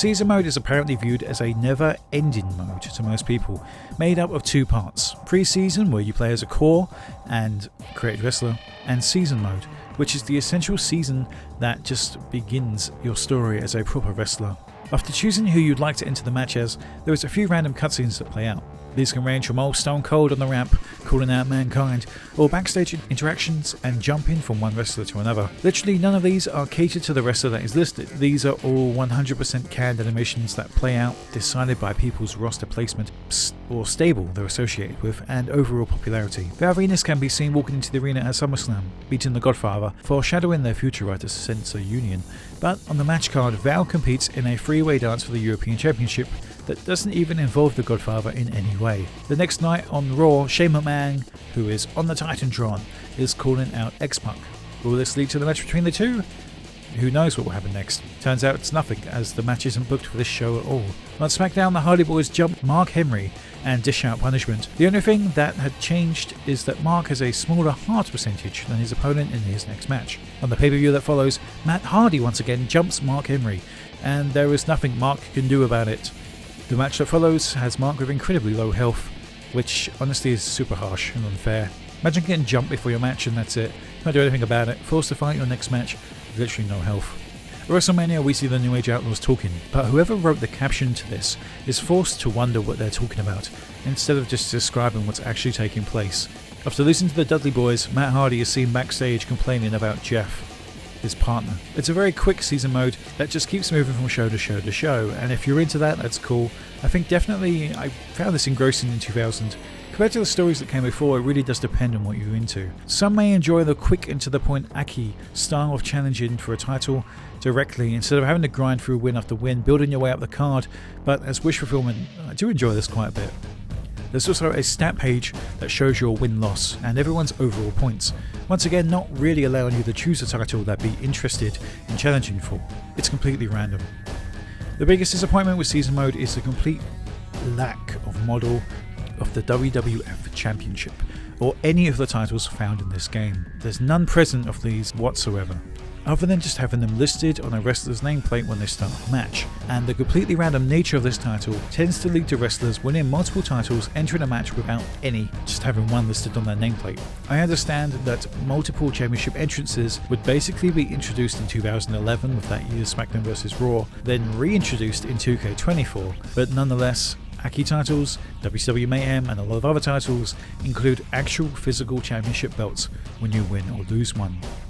Season mode is apparently viewed as a never-ending mode to most people, made up of two parts: pre-season, where you play as a core and created wrestler, and season mode, which is the essential season that just begins your story as a proper wrestler. After choosing who you'd like to enter the match as, there is a few random cutscenes that play out. These can range from old Stone Cold on the ramp calling out Mankind, or backstage interactions and jumping from one wrestler to another. Literally none of these are catered to the wrestler that is listed. These are all 100% canned animations that play out, decided by people's roster placement or stable they're associated with, and overall popularity. 𝓕𝖆𝖞𝓓𝑗 can be seen walking into the arena at SummerSlam, beating the Godfather, foreshadowing their future right to censor union. But on the match card, Val competes in a three-way dance for the European Championship that doesn't even involve the Godfather in any way. The next night on Raw, 𝓕𝖆𝖞𝓓𝓐𝓗, who is on the 𝓕𝓐𝓲𝓽𝓭, is calling out X-Pac. Will this lead to the match between the two? Who knows what will happen next? Turns out it's nothing, as the match isn't booked for this show at all. On SmackDown, the Hardy Boys jumped Mark Henry and dish out punishment. The only thing that had changed is that Mark has a smaller heart percentage than his opponent in his next match. On the pay-per-view that follows, Matt Hardy once again jumps Mark Henry, and there is nothing Mark can do about it. The match that follows has Mark with incredibly low health, which honestly is super harsh and unfair. Imagine getting jumped before your match and that's it. Can't do anything about it. Forced to fight your next match with literally no health. At WrestleMania, we see the New Age Outlaws talking, but whoever wrote the caption to this is forced to wonder what they're talking about, instead of just describing what's actually taking place. After losing to the Dudley Boys, Matt Hardy is seen backstage complaining about Jeff, his partner. It's a very quick season mode that just keeps moving from show to show to show, and if you're into that, that's cool. I think definitely I found this engrossing in 2000. Compared to the stories that came before, it really does depend on what you're into. Some may enjoy the quick and to the point Aki style of challenging for a title directly instead of having to grind through win after win, building your way up the card, but as wish fulfillment, I do enjoy this quite a bit. There's also a stat page that shows your win-loss and everyone's overall points. Once again, not really allowing you to choose a title that be interested in challenging for. It's completely random. The biggest disappointment with season mode is the complete lack of model of the WWF Championship or any of the titles found in this game. There's none present of these whatsoever, other than just having them listed on a wrestler's nameplate when they start a match, and the completely random nature of this title tends to lead to wrestlers winning multiple titles entering a match without any, just having one listed on their nameplate. I understand that multiple championship entrances would basically be introduced in 2011 with that year's SmackDown vs Raw, then reintroduced in 2K24, but nonetheless, Aki titles, WCW Mayhem and a lot of other titles include actual physical championship belts when you win or lose one.